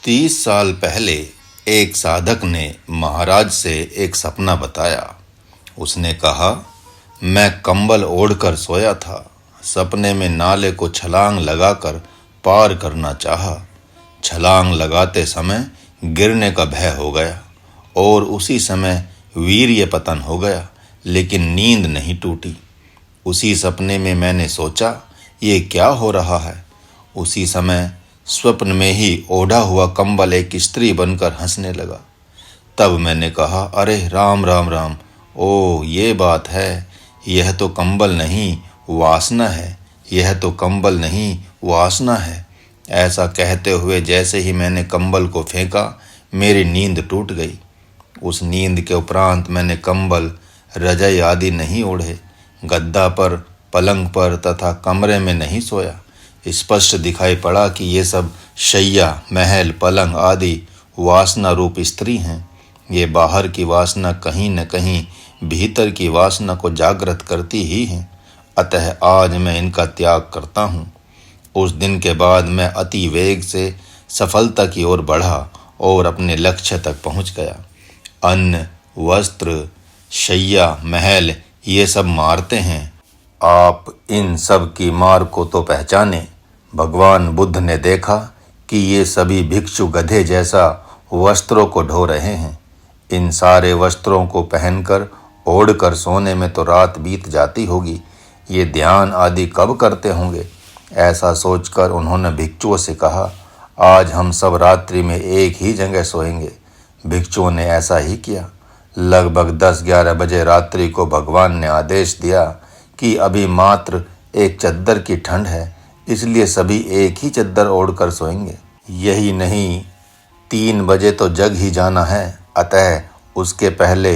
30 साल पहले एक साधक ने महाराज से एक सपना बताया। उसने कहा, मैं कंबल ओढ़कर सोया था। सपने में नाले को छलांग लगाकर पार करना चाहा। छलांग लगाते समय गिरने का भय हो गया और उसी समय वीर्य पतन हो गया, लेकिन नींद नहीं टूटी। उसी सपने में मैंने सोचा, ये क्या हो रहा है। उसी समय स्वप्न में ही ओढ़ा हुआ कंबल एक स्त्री बनकर हंसने लगा। तब मैंने कहा, अरे राम राम राम, ओ ये बात है। यह तो कंबल नहीं वासना है, यह तो कंबल नहीं वासना है। ऐसा कहते हुए जैसे ही मैंने कंबल को फेंका, मेरी नींद टूट गई। उस नींद के उपरांत मैंने कंबल रजाई आदि नहीं ओढ़े, गद्दा पर, पलंग पर तथा कमरे में नहीं सोया। स्पष्ट दिखाई पड़ा कि ये सब शैया, महल, पलंग आदि वासना रूप स्त्री हैं। ये बाहर की वासना कहीं न कहीं भीतर की वासना को जागृत करती ही हैं। अतः आज मैं इनका त्याग करता हूँ। उस दिन के बाद मैं अति वेग से सफलता की ओर बढ़ा और अपने लक्ष्य तक पहुँच गया। अन्न, वस्त्र, शैया, महल ये सब मारते हैं। आप इन सब की मार को तो पहचाने। भगवान बुद्ध ने देखा कि ये सभी भिक्षु गधे जैसा वस्त्रों को ढो रहे हैं। इन सारे वस्त्रों को पहनकर ओढ़कर सोने में तो रात बीत जाती होगी। ये ध्यान आदि कब करते होंगे। ऐसा सोचकर उन्होंने भिक्षुओं से कहा, आज हम सब रात्रि में एक ही जगह सोएंगे। भिक्षुओं ने ऐसा ही किया। लगभग 10-11 बजे रात्रि को भगवान ने आदेश दिया कि अभी मात्र एक चद्दर की ठंड है, इसलिए सभी एक ही चद्दर ओढ़कर सोएंगे। यही नहीं, 3 बजे तो जग ही जाना है। अतः उसके पहले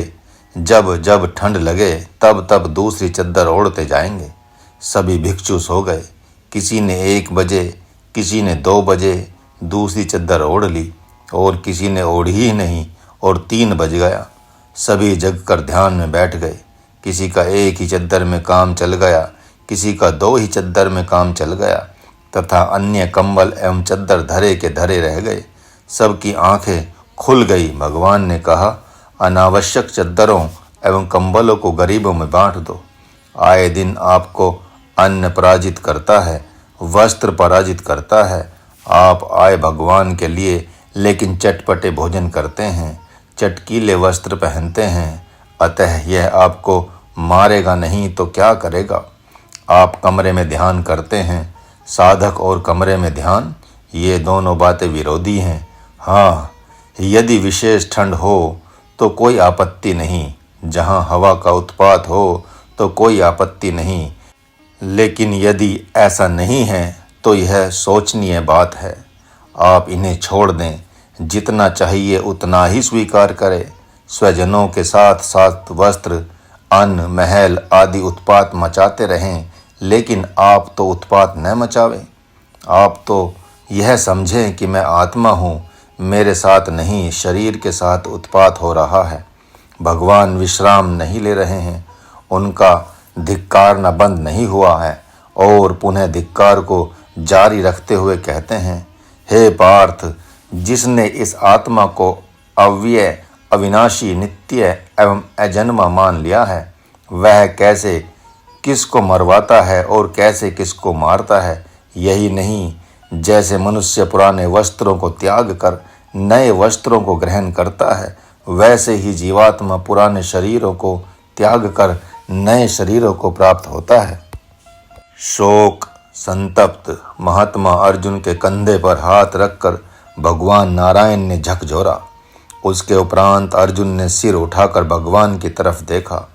जब जब ठंड लगे तब तब दूसरी चद्दर ओढ़ते जाएंगे। सभी भिक्षु सो गए। किसी ने 1 बजे, किसी ने 2 बजे दूसरी चद्दर ओढ़ ली और किसी ने ओढ़ी ही नहीं और 3 बज गया। सभी जग कर ध्यान में बैठ गए। किसी का एक ही चद्दर में काम चल गया, किसी का 2 ही चद्दर में काम चल गया तथा अन्य कंबल एवं चद्दर धरे के धरे रह गए। सबकी आंखें खुल गई। भगवान ने कहा, अनावश्यक चद्दरों एवं कंबलों को गरीबों में बांट दो। आए दिन आपको अन्न पराजित करता है, वस्त्र पराजित करता है। आप आए भगवान के लिए, लेकिन चटपटे भोजन करते हैं, चटकीले वस्त्र पहनते हैं। अतः यह आपको मारेगा नहीं तो क्या करेगा। आप कमरे में ध्यान करते हैं, साधक और कमरे में ध्यान, ये दोनों बातें विरोधी हैं। हाँ, यदि विशेष ठंड हो तो कोई आपत्ति नहीं, जहाँ हवा का उत्पात हो तो कोई आपत्ति नहीं, लेकिन यदि ऐसा नहीं है तो यह सोचनीय बात है। आप इन्हें छोड़ दें, जितना चाहिए उतना ही स्वीकार करें। स्वजनों के साथ साथ वस्त्र, अन्न, महल आदि उत्पात मचाते रहें, लेकिन आप तो उत्पात न मचावें। आप तो यह समझें कि मैं आत्मा हूँ, मेरे साथ नहीं शरीर के साथ उत्पात हो रहा है। भगवान विश्राम नहीं ले रहे हैं, उनका धिक्कारना बंद नहीं हुआ है और पुनः धिक्कार को जारी रखते हुए कहते हैं, हे पार्थ, जिसने इस आत्मा को अव्यय, अविनाशी, नित्य एवं अजन्मा मान लिया है, वह कैसे किसको मरवाता है और कैसे किसको मारता है। यही नहीं, जैसे मनुष्य पुराने वस्त्रों को त्याग कर नए वस्त्रों को ग्रहण करता है, वैसे ही जीवात्मा पुराने शरीरों को त्याग कर नए शरीरों को प्राप्त होता है। शोक संतप्त महात्मा अर्जुन के कंधे पर हाथ रखकर भगवान नारायण ने झकझोरा। उसके उपरांत अर्जुन ने सिर उठाकर भगवान की तरफ देखा,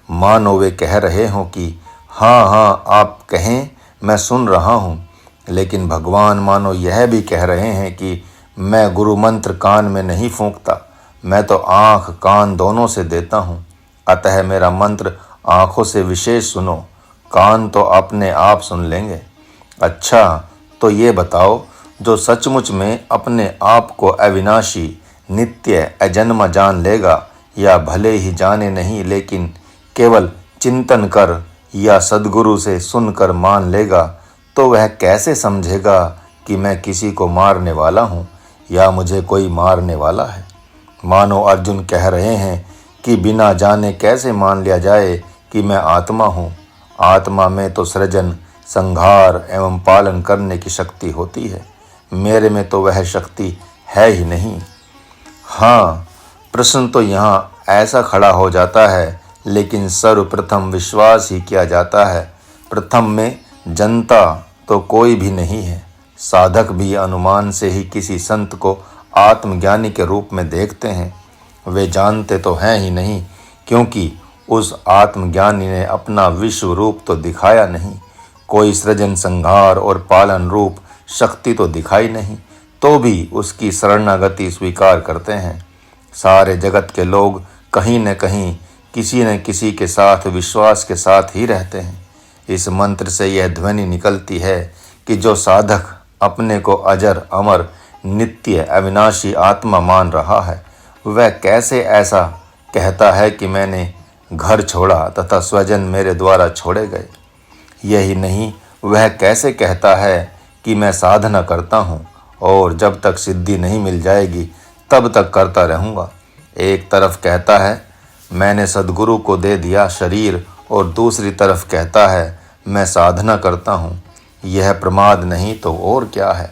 मानो वे कह रहे हों कि हाँ हाँ आप कहें, मैं सुन रहा हूँ। लेकिन भगवान मानो यह भी कह रहे हैं कि मैं गुरु मंत्र कान में नहीं फूंकता, मैं तो आँख कान दोनों से देता हूँ। अतः मेरा मंत्र आँखों से विशेष सुनो, कान तो अपने आप सुन लेंगे। अच्छा, तो ये बताओ, जो सचमुच में अपने आप को अविनाशी, नित्य, अजन्मा जान लेगा, या भले ही जाने नहीं लेकिन केवल चिंतन कर या सद्गुरु से सुनकर मान लेगा, तो वह कैसे समझेगा कि मैं किसी को मारने वाला हूँ या मुझे कोई मारने वाला है। मानो अर्जुन कह रहे हैं कि बिना जाने कैसे मान लिया जाए कि मैं आत्मा हूँ। आत्मा में तो सृजन, संहार एवं पालन करने की शक्ति होती है, मेरे में तो वह शक्ति है ही नहीं। हाँ, प्रश्न तो यहाँ ऐसा खड़ा हो जाता है, लेकिन सर्वप्रथम विश्वास ही किया जाता है। प्रथम में जनता तो कोई भी नहीं है। साधक भी अनुमान से ही किसी संत को आत्मज्ञानी के रूप में देखते हैं। वे जानते तो हैं ही नहीं, क्योंकि उस आत्मज्ञानी ने अपना विश्व रूप तो दिखाया नहीं, कोई सृजन, संहार और पालन रूप शक्ति तो दिखाई नहीं, तो भी उसकी शरणागति स्वीकार करते हैं। सारे जगत के लोग कहीं न कहीं किसी न किसी के साथ विश्वास के साथ ही रहते हैं। इस मंत्र से यह ध्वनि निकलती है कि जो साधक अपने को अजर, अमर, नित्य, अविनाशी आत्मा मान रहा है, वह कैसे ऐसा कहता है कि मैंने घर छोड़ा तथा स्वजन मेरे द्वारा छोड़े गए। यही नहीं, वह कैसे कहता है कि मैं साधना करता हूँ और जब तक सिद्धि नहीं मिल जाएगी तब तक करता रहूँगा। एक तरफ कहता है मैंने सद्गुरु को दे दिया शरीर, और दूसरी तरफ कहता है मैं साधना करता हूँ। यह प्रमाद नहीं तो और क्या है।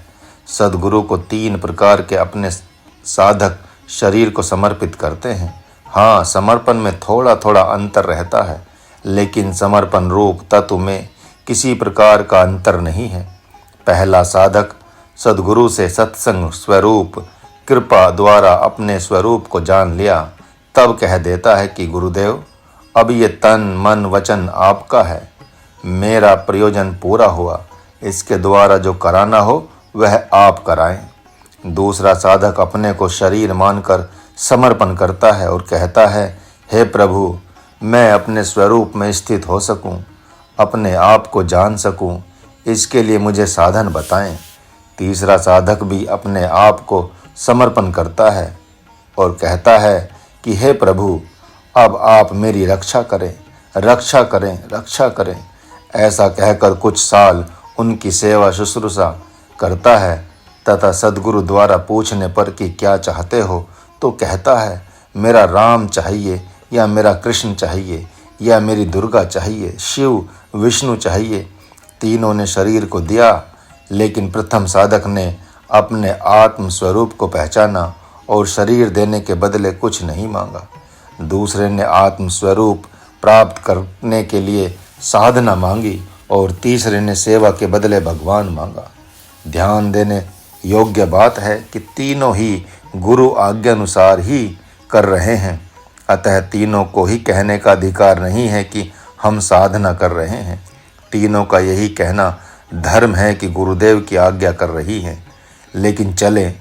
सद्गुरु को 3 प्रकार के अपने साधक शरीर को समर्पित करते हैं। हाँ, समर्पण में थोड़ा थोड़ा अंतर रहता है, लेकिन समर्पण रूप तत्व में किसी प्रकार का अंतर नहीं है। पहला साधक सद्गुरु से सत्संग स्वरूप कृपा द्वारा अपने स्वरूप को जान लिया, तब कह देता है कि गुरुदेव, अब ये तन, मन, वचन आपका है, मेरा प्रयोजन पूरा हुआ, इसके द्वारा जो कराना हो वह आप कराएं। दूसरा साधक अपने को शरीर मानकर समर्पण करता है और कहता है हे प्रभु, मैं अपने स्वरूप में स्थित हो सकूं, अपने आप को जान सकूं, इसके लिए मुझे साधन बताएं। तीसरा साधक भी अपने आप को समर्पण करता है और कहता है कि हे प्रभु, अब आप मेरी रक्षा करें, रक्षा करें, रक्षा करें। ऐसा कहकर कुछ साल उनकी सेवा शुश्रूषा करता है तथा सद्गुरु द्वारा पूछने पर कि क्या चाहते हो, तो कहता है मेरा राम चाहिए, या मेरा कृष्ण चाहिए, या मेरी दुर्गा चाहिए, शिव, विष्णु चाहिए। तीनों ने शरीर को दिया, लेकिन प्रथम साधक ने अपने आत्म स्वरूप को पहचाना और शरीर देने के बदले कुछ नहीं मांगा। दूसरे ने आत्म स्वरूप प्राप्त करने के लिए साधना मांगी और तीसरे ने सेवा के बदले भगवान मांगा। ध्यान देने योग्य बात है कि तीनों ही गुरु आज्ञानुसार ही कर रहे हैं, अतः तीनों को ही कहने का अधिकार नहीं है कि हम साधना कर रहे हैं। तीनों का यही कहना धर्म है कि गुरुदेव की आज्ञा कर रही है। लेकिन चले,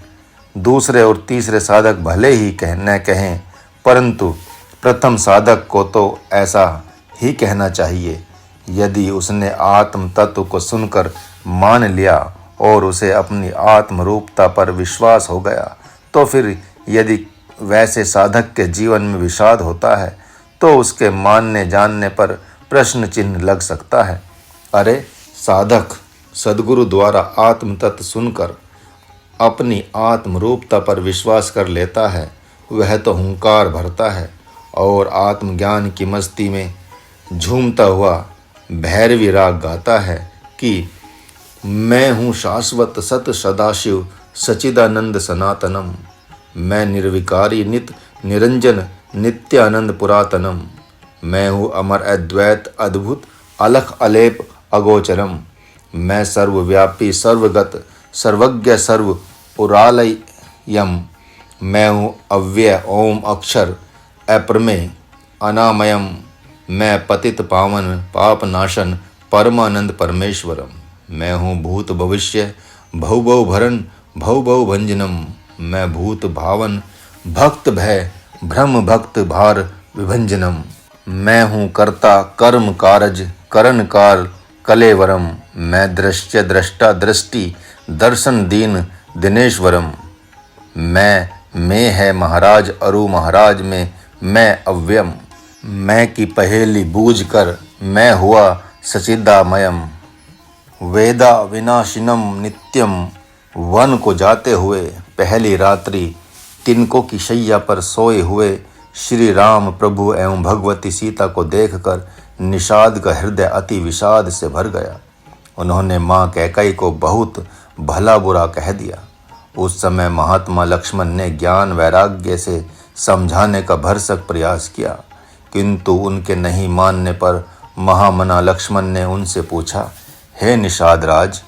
दूसरे और तीसरे साधक भले ही न कहें, परंतु प्रथम साधक को तो ऐसा ही कहना चाहिए। यदि उसने आत्म तत्व को सुनकर मान लिया और उसे अपनी आत्म रूपता पर विश्वास हो गया, तो फिर यदि वैसे साधक के जीवन में विषाद होता है तो उसके मानने जानने पर प्रश्न चिन्ह लग सकता है। अरे, साधक सद्गुरु द्वारा आत्म तत्व सुनकर अपनी आत्म रूपता पर विश्वास कर लेता है, वह तो हुंकार भरता है और आत्मज्ञान की मस्ती में झूमता हुआ भैरवी राग गाता है कि मैं हूँ शाश्वत सत सदाशिव सचिदानंद सनातनम, मैं निर्विकारी नित निरंजन नित्यानंद पुरातनम, मैं हूँ अमर अद्वैत अद्भुत अलख अलेप अगोचरम, मैं सर्वव्यापी सर्वगत सर्वज्ञ सर्व पुरालयम, मैं हूँ अव्यय ओम अक्षर अप्रमेय अनामयम, मैं पतित पावन पाप नाशन परमानंद परमेश्वरम, मैं हूँ भूत भविष्य भव भव भरन भव भव भंजनम, मैं भूत भावन भक्त भय भ्रम भक्त भार विभंजनम, मैं हूँ कर्ता कर्म कारज करण काल कलेवरम, मैं दृश्य दृष्टा दृष्टि दर्शन दीन दिनेश्वरम, मैं है महाराज अरु महाराज में मैं अव्ययम, मैं की पहेली बूझ कर मैं हुआ सचिदामयम, वेदा विनाशिनम नित्यम, वन को जाते हुए पहली रात्रि तिनकों की शैया पर सोए हुए श्री राम प्रभु एवं भगवती सीता को देखकर निषाद का हृदय अति विषाद से भर गया। उन्होंने माँ कैकेयी को बहुत भला बुरा कह दिया। उस समय महात्मा लक्ष्मण ने ज्ञान वैराग्य से समझाने का भरसक प्रयास किया, किंतु उनके नहीं मानने पर महामना लक्ष्मण ने उनसे पूछा, हे निषाद राज,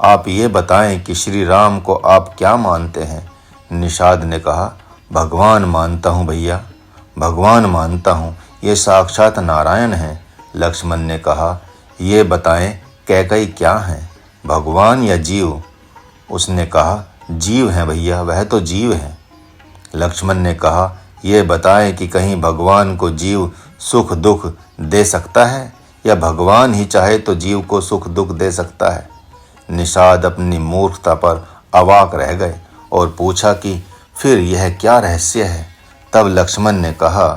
आप ये बताएं कि श्री राम को आप क्या मानते हैं। निषाद ने कहा, भगवान मानता हूँ भैया, भगवान मानता हूँ, ये साक्षात नारायण हैं। लक्ष्मण ने कहा, ये बताएं कैकेयी क्या हैं, भगवान या जीव। उसने कहा, जीव हैं भैया, वह तो जीव हैं। लक्ष्मण ने कहा, ये बताएं कि कहीं भगवान को जीव सुख दुख दे सकता है या भगवान ही चाहे तो जीव को सुख दुख दे सकता है। निषाद अपनी मूर्खता पर अवाक रह गए और पूछा कि फिर यह क्या रहस्य है। तब लक्ष्मण ने कहा,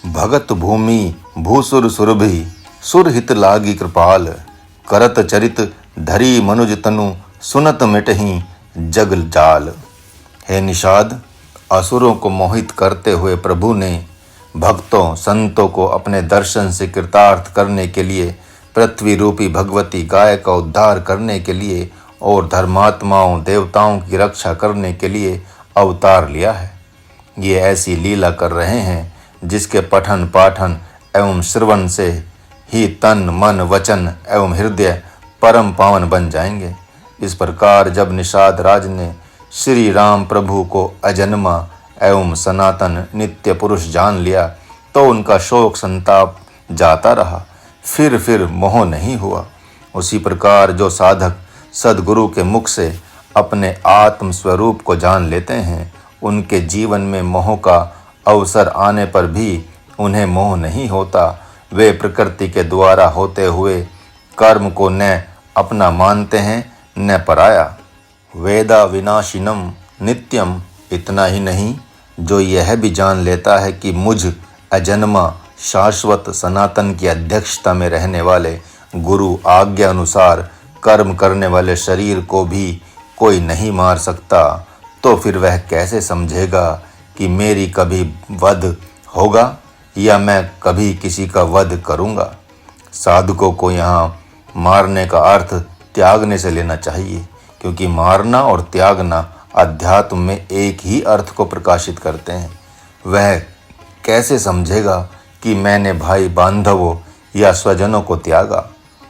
भगत भूमि भूसुर सुरभि सुरहित लागी कृपाल करत चरित धरी मनुज तनु सुनत मिटहि जग जाल। हे निषाद, असुरों को मोहित करते हुए प्रभु ने भक्तों संतों को अपने दर्शन से कृतार्थ करने के लिए, पृथ्वी रूपी भगवती गाय का उद्धार करने के लिए और धर्मात्माओं देवताओं की रक्षा करने के लिए अवतार लिया है। ये ऐसी लीला कर रहे हैं जिसके पठन पाठन एवं श्रवण से ही तन मन वचन एवं हृदय परम पावन बन जाएंगे। इस प्रकार जब निषाद राज ने श्री राम प्रभु को अजन्मा एवं सनातन नित्य पुरुष जान लिया तो उनका शोक संताप जाता रहा, फिर मोह नहीं हुआ। उसी प्रकार जो साधक सद्गुरु के मुख से अपने आत्म स्वरूप को जान लेते हैं, उनके जीवन में मोह का अवसर आने पर भी उन्हें मोह नहीं होता। वे प्रकृति के द्वारा होते हुए कर्म को न अपना मानते हैं न पराया। वेदा विनाशिनम नित्यम। इतना ही नहीं, जो यह भी जान लेता है कि मुझ अजन्मा शाश्वत सनातन की अध्यक्षता में रहने वाले गुरु आज्ञा अनुसार कर्म करने वाले शरीर को भी कोई नहीं मार सकता, तो फिर वह कैसे समझेगा कि मेरी कभी वध होगा या मैं कभी किसी का वध करूँगा। साधकों को यहाँ मारने का अर्थ त्यागने से लेना चाहिए, क्योंकि मारना और त्यागना अध्यात्म में एक ही अर्थ को प्रकाशित करते हैं। वह कैसे समझेगा कि मैंने भाई बांधवों या स्वजनों को त्यागा,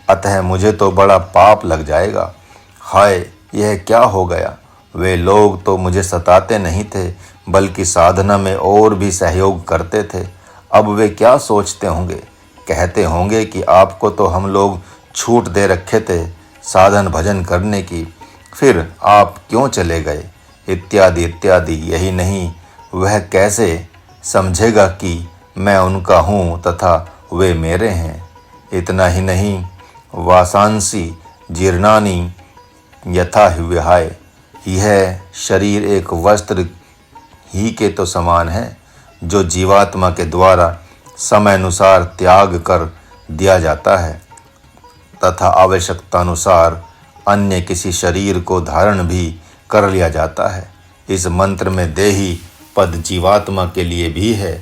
अतः मुझे तो बड़ा पाप लग जाएगा। हाय, यह क्या हो गया। वे लोग तो मुझे सताते नहीं थे, बल्कि साधना में और भी सहयोग करते थे। अब वे क्या सोचते होंगे, कहते होंगे कि आपको तो हम लोग छूट दे रखे थे साधन भजन करने की, फिर आप क्यों चले गए, इत्यादि इत्यादि। यही नहीं, वह कैसे समझेगा कि मैं उनका हूँ तथा वे मेरे हैं। इतना ही नहीं, वासांसी जीर्णानि यथा विहाय। यह शरीर एक वस्त्र ही के तो समान है, जो जीवात्मा के द्वारा समय अनुसार त्याग कर दिया जाता है तथा आवश्यकता अनुसार अन्य किसी शरीर को धारण भी कर लिया जाता है। इस मंत्र में देही पद जीवात्मा के लिए भी है।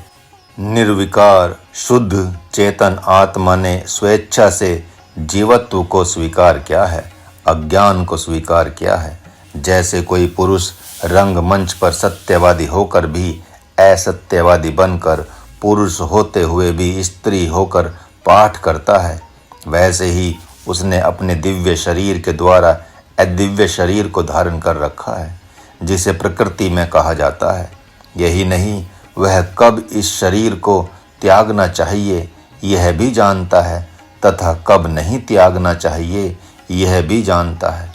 निर्विकार शुद्ध चेतन आत्मा ने स्वेच्छा से जीवत्व को स्वीकार किया है, अज्ञान को स्वीकार किया है। जैसे कोई पुरुष रंगमंच पर सत्यवादी होकर भी असत्यवादी बनकर पुरुष होते हुए भी स्त्री होकर पाठ करता है, वैसे ही उसने अपने दिव्य शरीर के द्वारा अदिव्य शरीर को धारण कर रखा है, जिसे प्रकृति में कहा जाता है। यही नहीं, वह कब इस शरीर को त्यागना चाहिए यह भी जानता है तथा कब नहीं त्यागना चाहिए यह भी जानता है।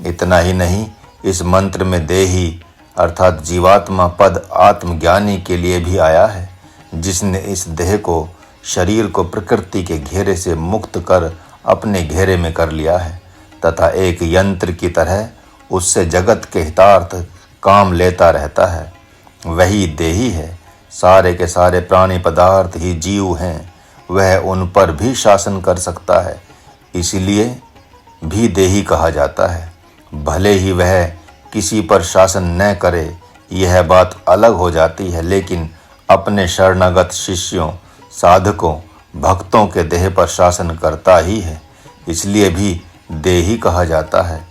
इतना ही नहीं, इस मंत्र में देही अर्थात जीवात्मा पद आत्मज्ञानी के लिए भी आया है, जिसने इस देह को शरीर को प्रकृति के घेरे से मुक्त कर अपने घेरे में कर लिया है तथा एक यंत्र की तरह उससे जगत के हितार्थ काम लेता रहता है। वही देही है। सारे के सारे प्राणी पदार्थ ही जीव हैं, वह उन पर भी शासन कर सकता है, इसलिए भी देही कहा जाता है। भले ही वह किसी पर शासन न करे यह बात अलग हो जाती है, लेकिन अपने शरणागत शिष्यों, साधकों, भक्तों के देह पर शासन करता ही है, इसलिए भी देही कहा जाता है।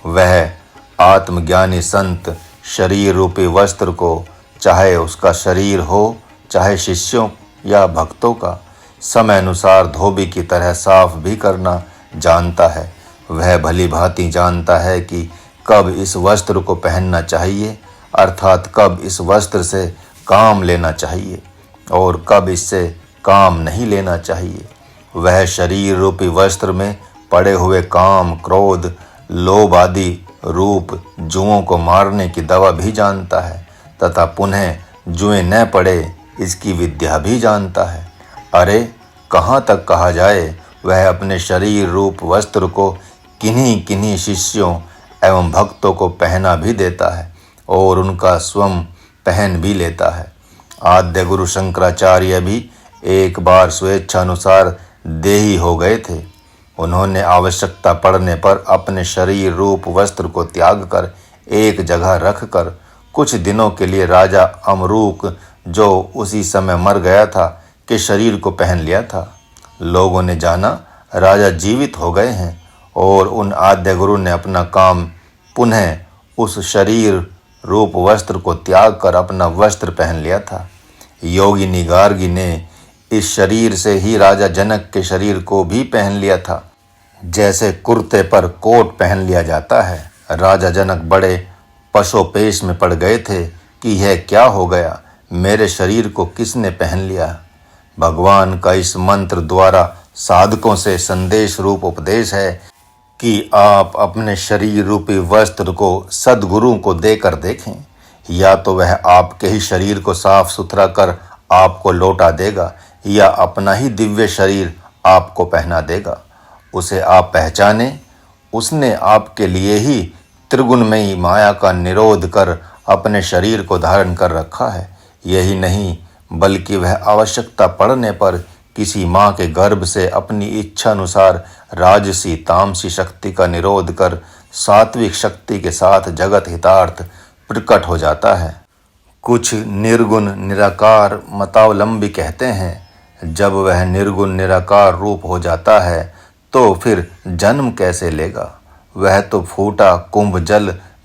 वह आत्मज्ञानी संत शरीर रूपी वस्त्र को, चाहे उसका शरीर हो चाहे शिष्यों या भक्तों का, समय अनुसार धोबी की तरह साफ भी करना जानता है। वह भली भांति जानता है कि कब इस वस्त्र को पहनना चाहिए, अर्थात कब इस वस्त्र से काम लेना चाहिए और कब इससे काम नहीं लेना चाहिए। वह शरीर रूपी वस्त्र में पड़े हुए काम, क्रोध, लोभ आदि रूप जुओं को मारने की दवा भी जानता है तथा पुनः जुएं न पड़े इसकी विद्या भी जानता है। अरे कहाँ तक कहा जाए, वह अपने शरीर रूप वस्त्र को किन्हीं किन्हीं शिष्यों एवं भक्तों को पहना भी देता है और उनका स्वयं पहन भी लेता है। आद्य गुरु शंकराचार्य भी एक बार स्वेच्छानुसार देही हो गए थे। उन्होंने आवश्यकता पड़ने पर अपने शरीर रूप वस्त्र को त्याग कर एक जगह रख कर कुछ दिनों के लिए राजा अमरूक, जो उसी समय मर गया था, के शरीर को पहन लिया था। लोगों ने जाना राजा जीवित हो गए हैं और उन आद्य गुरु ने अपना काम पुनः उस शरीर रूप वस्त्र को त्याग कर अपना वस्त्र पहन लिया था। योगिनी गार्गी ने इस शरीर से ही राजा जनक के शरीर को भी पहन लिया था, जैसे कुर्ते पर कोट पहन लिया जाता है। राजा जनक बड़े पशोपेश में पड़ गए थे कि यह क्या हो गया, मेरे शरीर को किसने पहन लिया। भगवान का इस मंत्र द्वारा साधकों से संदेश रूप उपदेश है कि आप अपने शरीर रूपी वस्त्र को सद्गुरु को देकर देखें, या तो वह आपके ही शरीर को साफ सुथरा कर आपको लौटा देगा या अपना ही दिव्य शरीर आपको पहना देगा। उसे आप पहचाने, उसने आपके लिए ही त्रिगुणमयी माया का निरोध कर अपने शरीर को धारण कर रखा है। यही नहीं बल्कि वह आवश्यकता पड़ने पर किसी माँ के गर्भ से अपनी इच्छा अनुसार राजसी तामसी शक्ति का निरोध कर सात्विक शक्ति के साथ जगत हितार्थ प्रकट हो जाता है। कुछ निर्गुण निराकार मतावलंबी कहते हैं, जब वह निर्गुण निराकार रूप हो जाता है तो फिर जन्म कैसे लेगा। वह तो फूटा कुंभ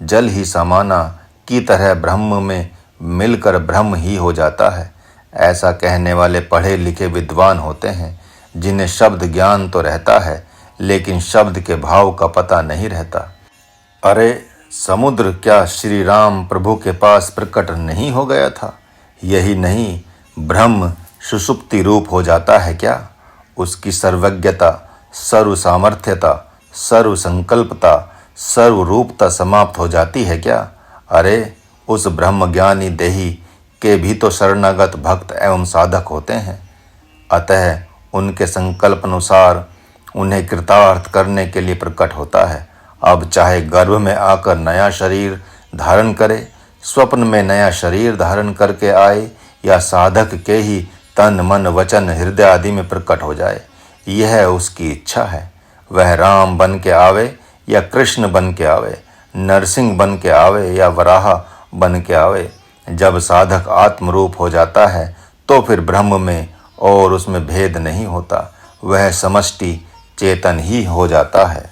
जल ही समाना की तरह ब्रह्म में मिलकर ब्रह्म ही हो जाता है। ऐसा कहने वाले पढ़े लिखे विद्वान होते हैं, जिन्हें शब्द ज्ञान तो रहता है लेकिन शब्द के भाव का पता नहीं रहता। अरे समुद्र क्या श्री राम प्रभु के पास प्रकट नहीं हो गया था? यही नहीं, ब्रह्म सुषुप्ति रूप हो जाता है क्या? उसकी सर्वज्ञता, सर्व सामर्थ्यता, सर्व संकल्पता, सर्व रूपता समाप्त हो जाती है क्या? अरे उस ब्रह्मज्ञानी देही के भी तो शरणागत भक्त एवं साधक होते हैं। अतः उनके संकल्प अनुसार उन्हें कृतार्थ करने के लिए प्रकट होता है। अब चाहे गर्भ में आकर नया शरीर धारण करे, स्वप्न में नया शरीर धारण करके आए, या साधक के ही तन मन वचन हृदय आदि में प्रकट हो जाए, यह उसकी इच्छा है। वह राम बन के आवे या कृष्ण बन के आवे, नरसिंह बन के आवे या वराह बन के आवे, जब साधक आत्मरूप हो जाता है तो फिर ब्रह्म में और उसमें भेद नहीं होता, वह समष्टि चेतन ही हो जाता है।